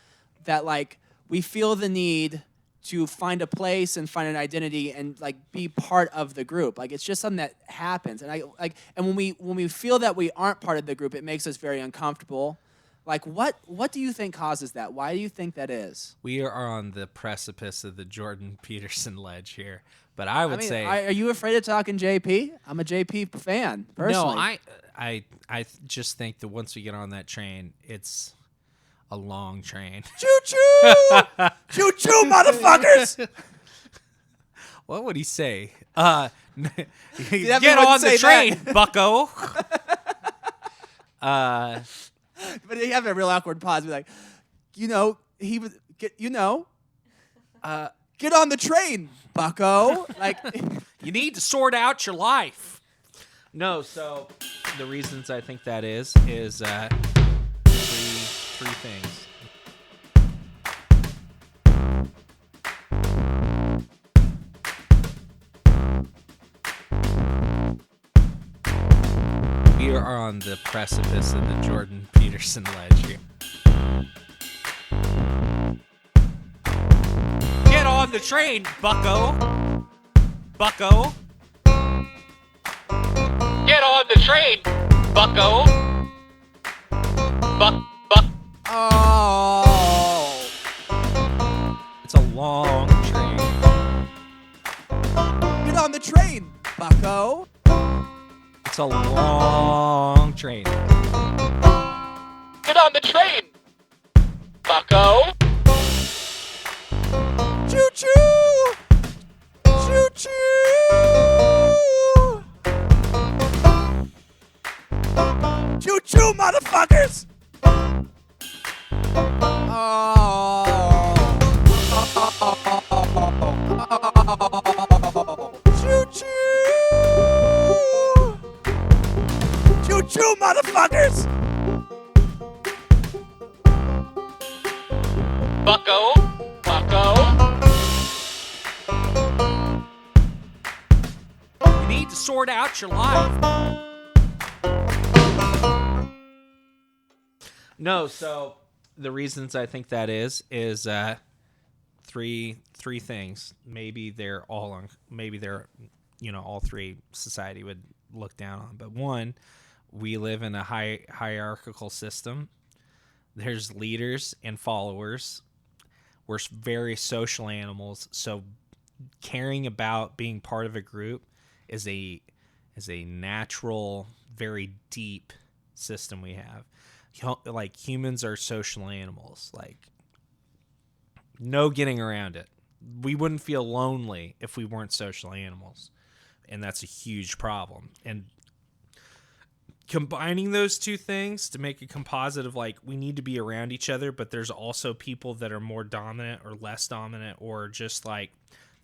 C: that, like, we feel the need to find a place and find an identity and, like, be part of the group. Like, it's just something that happens. And when we feel that we aren't part of the group, it makes us very uncomfortable. Like, what do you think causes that? Why do you think that is?
B: We are on the precipice of the Jordan Peterson ledge here. But I would say...
C: Are you afraid of talking JP? I'm a JP fan, personally.
B: No, I just think that once we get on that train, it's a long train.
C: Choo-choo! Choo-choo, motherfuckers!
B: What would he say? Get
C: on
B: the train, bucko.
C: But you have a real awkward pause. Be like, get on the train, bucko. Like,
B: you need to sort out your life. No, so the reasons I think that is three things. are on the precipice of the Jordan Peterson ledge here. Get on the train, bucko. Bucko. Get on the train, bucko. Buck. Oh. It's a long train.
C: Get on the train, bucko.
B: It's a long train. Get on the train, bucko.
C: Choo choo. Choo choo. Choo choo, motherfuckers. Choo choo! Choo choo, motherfuckers!
B: Bucko. You need to sort out your life. No, so the reasons I think that is three things. Maybe they're all all three society would look down on. But one, we live in a hierarchical system. There's leaders and followers. We're very social animals, so caring about being part of a group is a natural, very deep system we have. Like, humans are social animals. Like, no getting around it. We wouldn't feel lonely if we weren't social animals, and that's a huge problem. And combining those two things to make a composite of, like, we need to be around each other, but there's also people that are more dominant or less dominant, or just like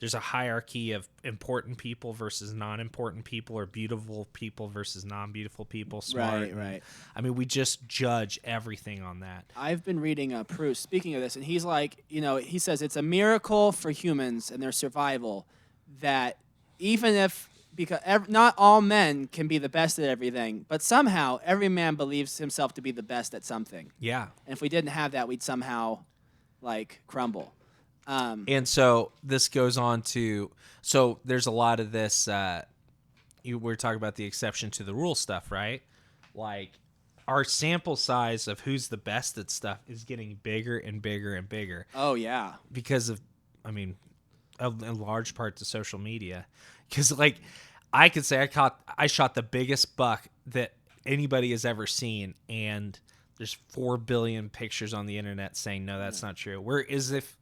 B: there's a hierarchy of important people versus non-important people, or beautiful people versus non-beautiful people. Smart.
C: Right.
B: I mean, we just judge everything on that.
C: I've been reading Proust, speaking of this, and he's like, he says it's a miracle for humans and their survival that even if, because not all men can be the best at everything, but somehow every man believes himself to be the best at something.
B: Yeah.
C: And if we didn't have that, we'd somehow, crumble.
B: And so this goes on to, so there's a lot of this, we're talking about the exception to the rule stuff, right? Like, our sample size of who's the best at stuff is getting bigger and bigger and bigger.
C: Oh, yeah.
B: Because of, in large part to social media. Because, like, I could say I shot the biggest buck that anybody has ever seen, and there's 4 billion pictures on the internet saying, no, that's not true. Whereas if,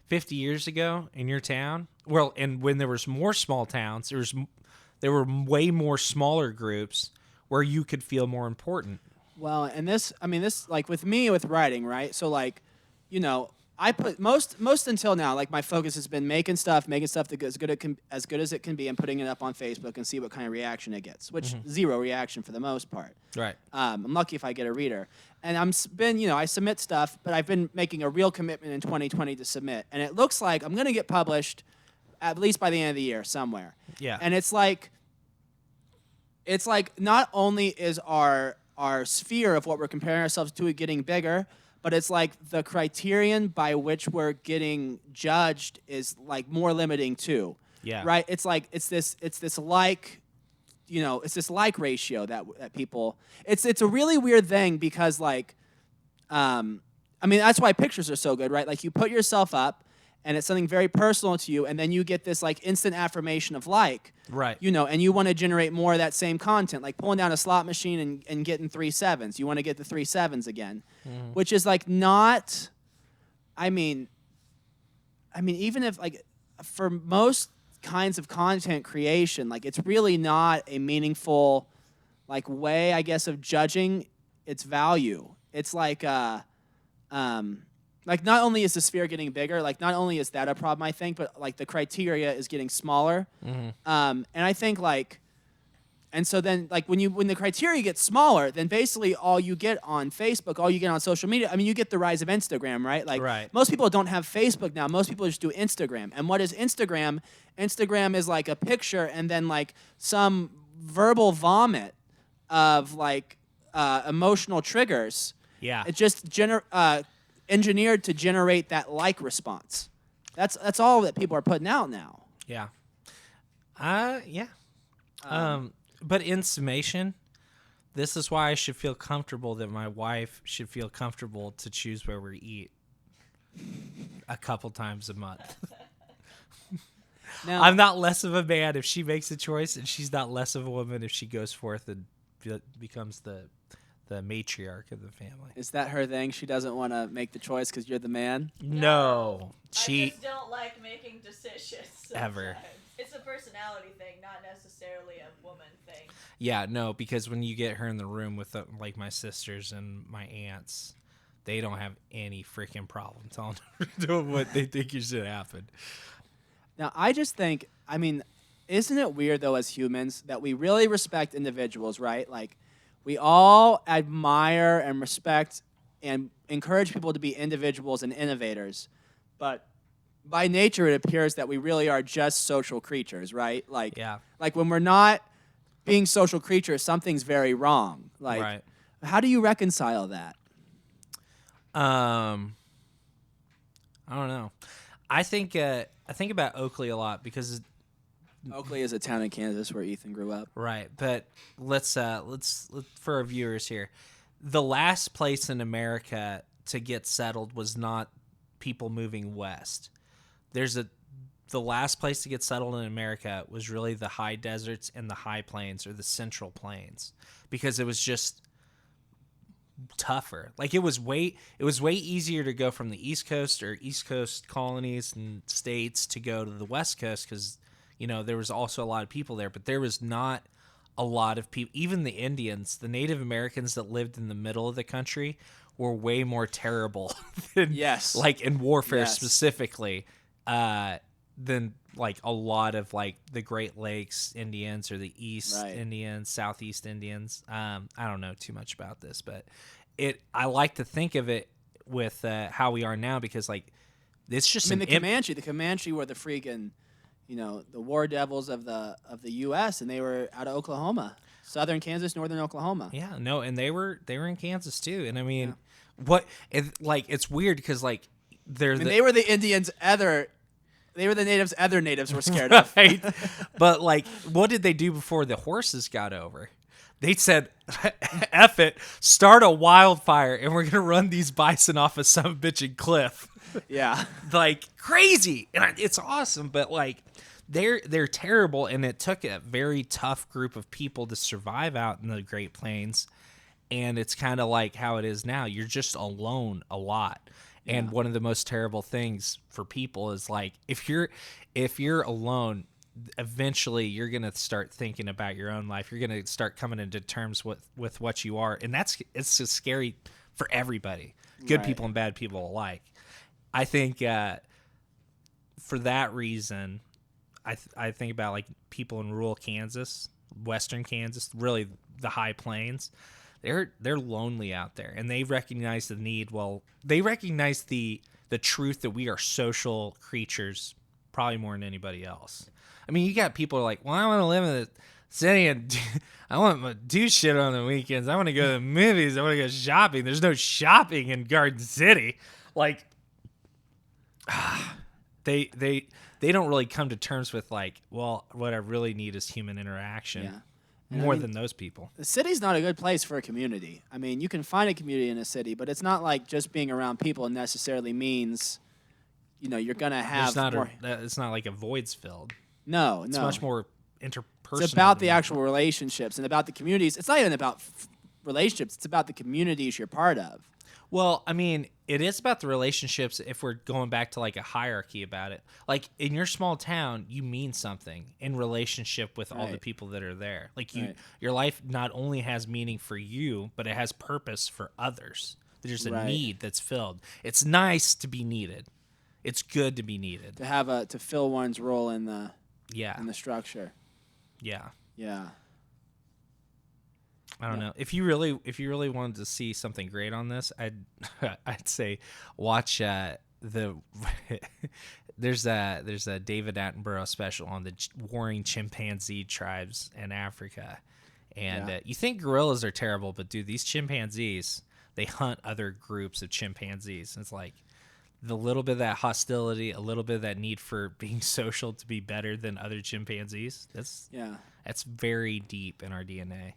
B: 50 years ago in your town, well, and when there was more small towns, there were way more smaller groups where you could feel more important.
C: Well, and this, like with me with writing, right? So I put most until now, like, my focus has been making stuff that as good as it can be, and putting it up on Facebook and see what kind of reaction it gets, which zero reaction for the most part.
B: Right.
C: I'm lucky if I get a reader. And I submit stuff, but I've been making a real commitment in 2020 to submit. And it looks like I'm going to get published at least by the end of the year somewhere.
B: Yeah.
C: And it's like not only is our sphere of what we're comparing ourselves to getting bigger, but it's like the criterion by which we're getting judged is like more limiting too.
B: Yeah.
C: Right? It's like it's this like ratio that people, it's a really weird thing because that's why pictures are so good, right? Like, you put yourself up and it's something very personal to you, and then you get this like instant affirmation of like,
B: right.
C: And you want to generate more of that same content, like pulling down a slot machine and getting 3 7s. You want to get the 3 7s again, which is like not, even if like for most kinds of content creation, like, it's really not a meaningful like way, I guess, of judging its value. It's like not only is the sphere getting bigger, like, not only is that a problem, I think, but like the criteria is getting smaller. And I think and so then like when the criteria gets smaller, then basically all you get on Facebook, all you get on social media, you get the rise of Instagram, right? Like,
B: right.
C: Most people don't have Facebook now. Most people just do Instagram. And what is Instagram? Instagram is like a picture and then like some verbal vomit of like emotional triggers.
B: Yeah.
C: It's just engineered to generate that like response. That's all that people are putting out now.
B: Yeah. Yeah. But in summation, this is why I should feel comfortable that my wife should feel comfortable to choose where we eat a couple times a month.
C: Now,
B: I'm not less of a man if she makes a choice, and she's not less of a woman if she goes forth and becomes the matriarch of the family.
C: is that her thing? She doesn't want to make the choice because you're the man?
B: No.
D: I
B: She
D: just don't like making decisions.
B: Ever.
D: sometimes. It's a personality thing, not necessarily a woman thing.
B: Yeah, no, because when you get her in the room with like my sisters and my aunts, they don't have any freaking problem telling her what they think should happen.
C: Now, I just think, I mean, isn't it weird, though, as humans, that we really respect individuals, right? Like, we all admire and respect and encourage people to be individuals and innovators. But by nature, it appears that we really are just social creatures, right? Like,
B: Yeah.
C: like when we're not being social creatures, something's very wrong. Like,
B: Right.
C: how do you reconcile that?
B: I don't know. I think about Oakley a lot because
C: Oakley is a town in Kansas where Ethan grew up.
B: right, but let's for our viewers here. The last place in America to get settled was not people moving west. The last place to get settled in America was really the high deserts and the high plains or the central plains because it was just tougher. Like it was way easier to go from the East Coast or East Coast colonies and states to go to the West Coast because there was also a lot of people there, but there was not a lot of people. Even the Indians, the Native Americans that lived in the middle of the country, were way more terrible than like in warfare specifically than like a lot of like the Great Lakes Indians or the East Indians, Southeast Indians. I don't know too much about this, but I like to think of it with how we are now because like it's just
C: the Comanche were the freaking, the war devils of the U.S. and they were out of Oklahoma, southern Kansas, northern Oklahoma.
B: Yeah, no, and they were in Kansas too. And I mean, it's weird because like
C: they were the Indians. They were the natives. Other natives were scared of.
B: Right? But like, what did they do before the horses got over? They said, "F it, start a wildfire, and we're gonna run these bison off of some bitchin' cliff."
C: Yeah,
B: like crazy, and it's awesome. But like, they're terrible, and it took a very tough group of people to survive out in the Great Plains. And it's kind of like how it is now. You're just alone a lot. And one of the most terrible things for people is like if you're alone, eventually you're going to start thinking about your own life. You're going to start coming into terms with what you are. And it's just scary for everybody, good people and bad people alike. I think for that reason, I think about like people in rural Kansas, western Kansas, really the high plains. They're lonely out there, and they recognize the need. Well, they recognize the truth that we are social creatures probably more than anybody else. I mean, you got people who are like, well, I want to live in the city and I want to do shit on the weekends. I want to go to the movies. I want to go shopping. There's no shopping in Garden City. Like, they don't really come to terms with like, well, what I really need is human interaction.
C: Yeah.
B: More than those people.
C: The city's not a good place for a community. I mean, you can find a community in a city, but it's not like just being around people necessarily means, you're going to have more.
B: It's not like a void's filled.
C: No.
B: It's much more interpersonal.
C: It's about the actual relationships and about the communities. It's not even about relationships. It's about the communities you're part of.
B: Well, I mean, it is about the relationships if we're going back to like a hierarchy about it. Like in your small town, you mean something in relationship with all the people that are there. Like your life not only has meaning for you, but it has purpose for others. There's a need that's filled. It's nice to be needed. It's good to be needed.
C: To fill one's role in the in the structure.
B: Yeah.
C: Yeah.
B: I don't know. If you really wanted to see something great on this, I'd say watch there's a David Attenborough special on the warring chimpanzee tribes in Africa, And
C: Yeah.
B: you think gorillas are terrible, but dude, these chimpanzees, they hunt other groups of chimpanzees. It's like the little bit of that hostility, a little bit of that need for being social to be better than other chimpanzees. That's very deep in our DNA,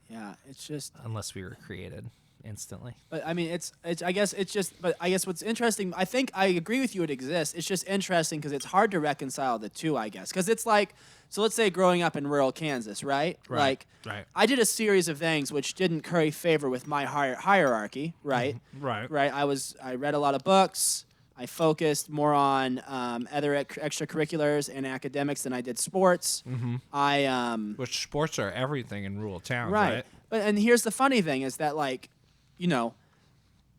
C: Yeah, it's just.
B: unless we were created instantly.
C: But I mean, it's. I guess it's just. But I guess what's interesting. I think I agree with you. It exists. It's just interesting because it's hard to reconcile the two. I guess because it's like. So let's say growing up in rural Kansas, right? Like,
B: Right.
C: I did a series of things which didn't curry favor with my hierarchy, right?
B: Right.
C: Right. I read a lot of books. I focused more on other extracurriculars and academics than I did sports.
B: Mm-hmm. Which sports are everything in rural towns, right?
C: And here's the funny thing is that, like, you know,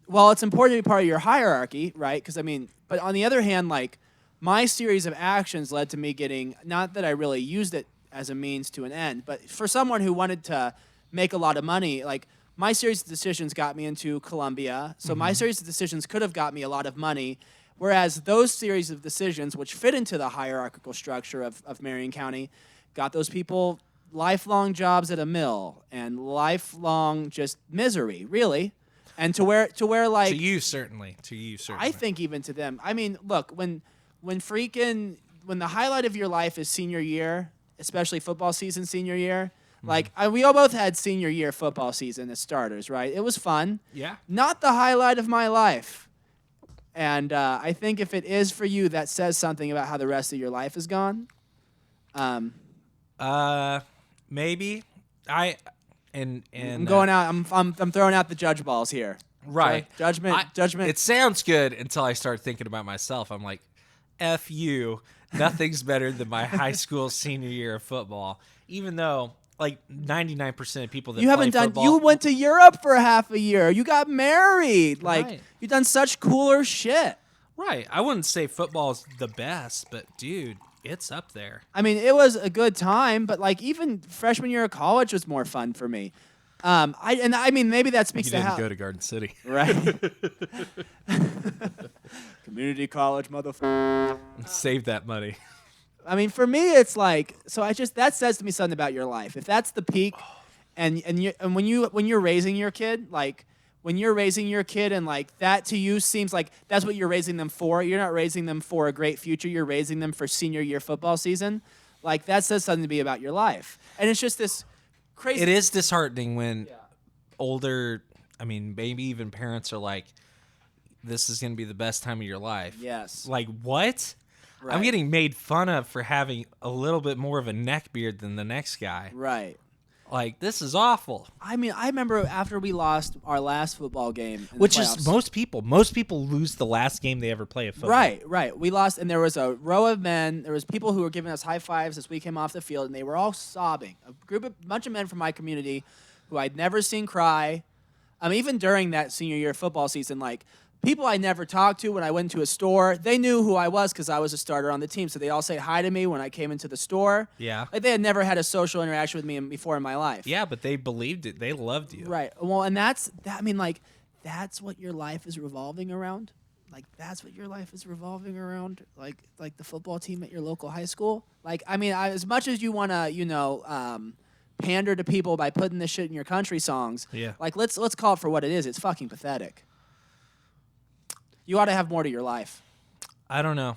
C: while it's important to be part of your hierarchy, right? Because, I mean, but on the other hand, like, my series of actions led to me getting, not that I really used it as a means to an end, but for someone who wanted to make a lot of money, like, my series of decisions got me into Columbia. So my series of decisions could have got me a lot of money, whereas those series of decisions, which fit into the hierarchical structure of Marion County, got those people lifelong jobs at a mill and lifelong just misery, really. And to where like
B: To you certainly.
C: I think even to them. I mean, look, when the highlight of your life is senior year, especially football season senior year, like we all both had senior year football season as starters, right? It was fun.
B: Yeah.
C: Not the highlight of my life. And I think if it is for you, that says something about how the rest of your life has gone.
B: Maybe I'm
C: going out. I'm throwing out the judge balls here.
B: right.
C: Judgment.
B: It sounds good until I start thinking about myself. I'm like, F you. Nothing's better than my high school senior year of football. Even though, like, 99% of people that
C: You haven't
B: play
C: done.
B: football,
C: You went to Europe for half a year. You got married. Like
B: Right.
C: you've done such cooler shit.
B: right. I wouldn't say football's the best, but dude, it's up there.
C: I mean, it was a good time, but like even freshman year of college was more fun for me. I mean maybe that speaks to how
B: to Garden City.
C: right. Community college, motherfucker.
B: Save that money.
C: I mean, for me, it's like that says to me something about your life. If that's the peak, and when you're raising your kid, like when you're raising your kid, and like that to you seems like that's what you're raising them for. You're not raising them for a great future. You're raising them for senior year football season. Like that says something to me about your life. And it's just this crazy.
B: It is disheartening when older, I mean, maybe even parents are like, this is going to be the best time of your life.
C: Yes.
B: Like, what?
C: Right.
B: I'm getting made fun of for having a little bit more of a neck beard than the next guy.
C: Right.
B: Like, this is awful.
C: I mean, I remember after we lost our last football game, in the
B: Which is
C: playoffs.
B: most people. Most people lose the last game they ever play of football.
C: Right. We lost, and there was a row of men. There was people who were giving us high fives as we came off the field, and they were all sobbing. A bunch of men from my community who I'd never seen cry. Even during that senior year football season, like people I never talked to when I went to a store, they knew who I was because I was a starter on the team. So they all say hi to me when I came into the store.
B: Yeah.
C: Like they had never had a social interaction with me before in my life.
B: Yeah, but they believed it. They loved you.
C: Right. Well, and that's what your life is revolving around. Like that's what your life is revolving around. Like the football team at your local high school. Like as much as you want to, pander to people by putting this shit in your country songs.
B: Yeah.
C: Like let's call it for what it is. It's fucking pathetic. You ought to have more to your life.
B: I don't know.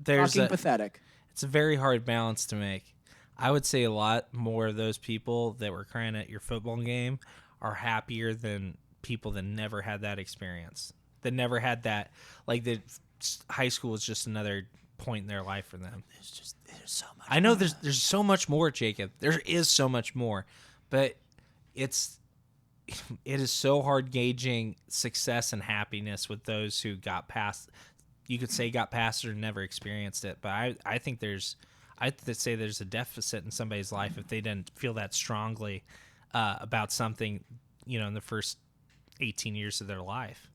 C: Fucking pathetic.
B: It's a very hard balance to make. I would say a lot more of those people that were crying at your football game are happier than people that never had that experience. That never had that, like the high school is just another point in their life for them.
C: There's so much.
B: I know there's so much more, Jacob. There is so much more, but it is so hard gauging success and happiness with those who got past. You could say got past it or never experienced it, but I think I'd say there's a deficit in somebody's life if they didn't feel that strongly about something, in the first 18 years of their life.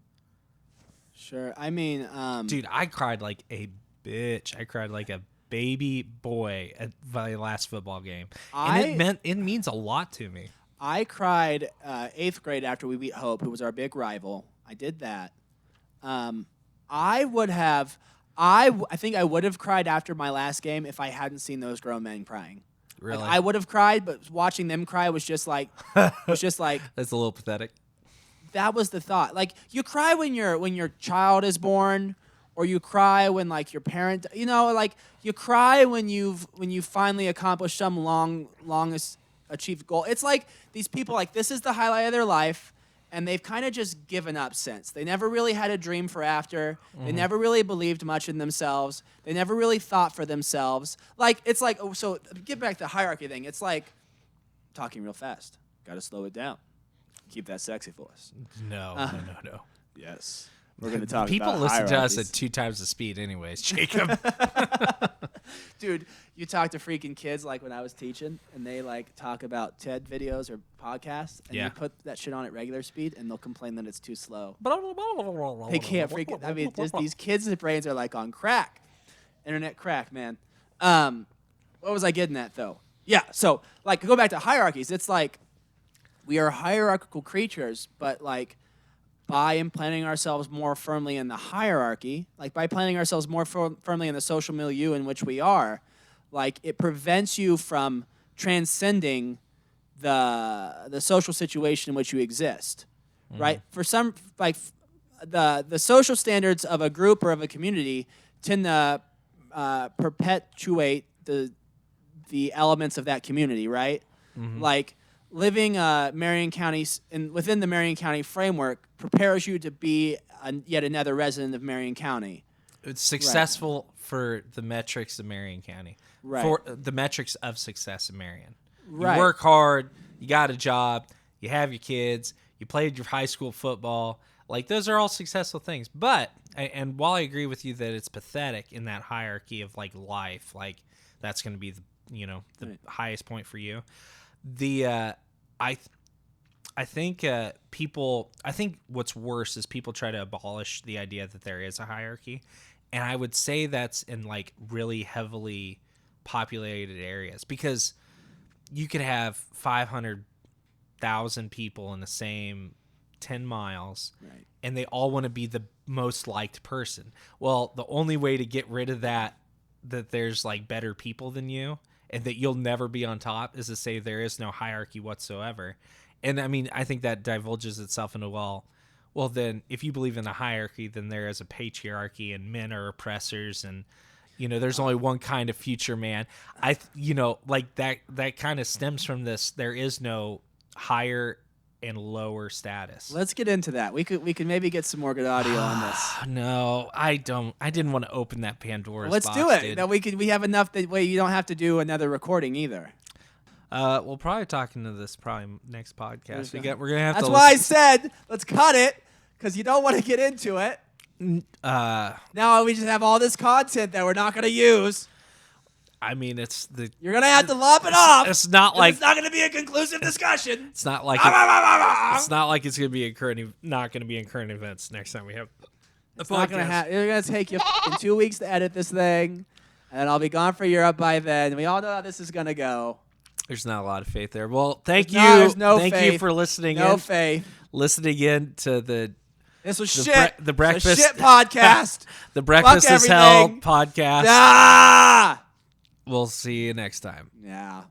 C: Sure. I mean,
B: Dude, I cried like a bitch. I cried like a baby boy at my last football game, and it means a lot to me.
C: I cried 8th grade after we beat Hope, who was our big rival. I did that. I think I would have cried after my last game if I hadn't seen those grown men crying.
B: Really?
C: I would have cried, but watching them cry was just like
B: That's a little pathetic.
C: that was the thought. Like you cry when your child is born, or you cry when like your parent, like you cry when you finally accomplish some longest achieved goal. It's like these people, like this is the highlight of their life, and they've kind of just given up since. They never really had a dream for after. They never really believed much in themselves. They never really thought for themselves. Like it's like, so get back to the hierarchy thing. It's like talking real fast. Got to slow it down. Keep that sexy voice.
B: No.
C: Yes. We're going to talk
B: People
C: about
B: listen to us
C: hierarchies.
B: at 2 times the speed anyways, Jacob.
C: Dude, you talk to freaking kids like when I was teaching, and they like talk about TED videos or podcasts, and
B: Yeah.
C: you put that shit on at regular speed, and they'll complain that it's too slow. They can't freaking. I mean, just these kids' brains are like on crack, internet crack, man. What was I getting at though? Yeah, so like go back to hierarchies. It's like we are hierarchical creatures, but like by implanting ourselves more firmly in the hierarchy, like by planting ourselves more firmly in the social milieu in which we are, like it prevents you from transcending the social situation in which you exist, right? For some, like the social standards of a group or of a community tend to perpetuate the elements of that community, right? Like living Marion County within the Marion County framework prepares you to be yet another resident of Marion County.
B: It's successful for the metrics of Marion County.
C: Right.
B: For the metrics of success in Marion.
C: Right.
B: You work hard, you got a job, you have your kids, you played your high school football. Like, those are all successful things. But, and while I agree with you that it's pathetic in that hierarchy of, like, life, like, that's going to be, the
C: Right.
B: highest point for you. I think what's worse is people try to abolish the idea that there is a hierarchy. And I would say that's in, like, really heavily populated areas, because you could have 500,000 people in the same 10 miles,
C: Right.
B: and they all want to be the most liked person. Well, the only way to get rid of that there's like better people than you and that you'll never be on top is to say there is no hierarchy whatsoever. And I mean, I think that divulges itself into, well, then if you believe in a hierarchy, then there is a patriarchy and men are oppressors, and there's only one kind of future man. Like that kind of stems from this. There is no higher and lower status.
C: Let's get into that. We could maybe get some more good audio on this.
B: No, I didn't want to open that Pandora's
C: Let's
B: box,
C: do it.
B: dude.
C: Now we have enough that way you don't have to do another recording either.
B: We'll probably talk into this next podcast. We're gonna have
C: That's
B: to.
C: why I said let's cut it, because you don't want to get into it. Now we just have all this content that we're not going to use.
B: I mean,
C: You're going to have to lop it off.
B: It's not like
C: it's not going to be a conclusive discussion.
B: it's not like it's not like it's gonna be not gonna be in current events next time we have the
C: It's not
B: podcast.
C: going to It's going to take you 2 weeks to edit this thing, and I'll be gone for Europe by then. We all know how this is going to go.
B: There's not a lot of faith there. Well, thank you.
C: There's no
B: Thank you
C: faith.
B: for listening
C: No
B: in.
C: faith.
B: Listening in to the
C: This was
B: The
C: shit.
B: bre- the breakfast-
C: It's a shit podcast.
B: the Breakfast
C: Fuck
B: is Hell
C: everything.
B: podcast.
C: Ah!
B: We'll see you next time.
C: Yeah.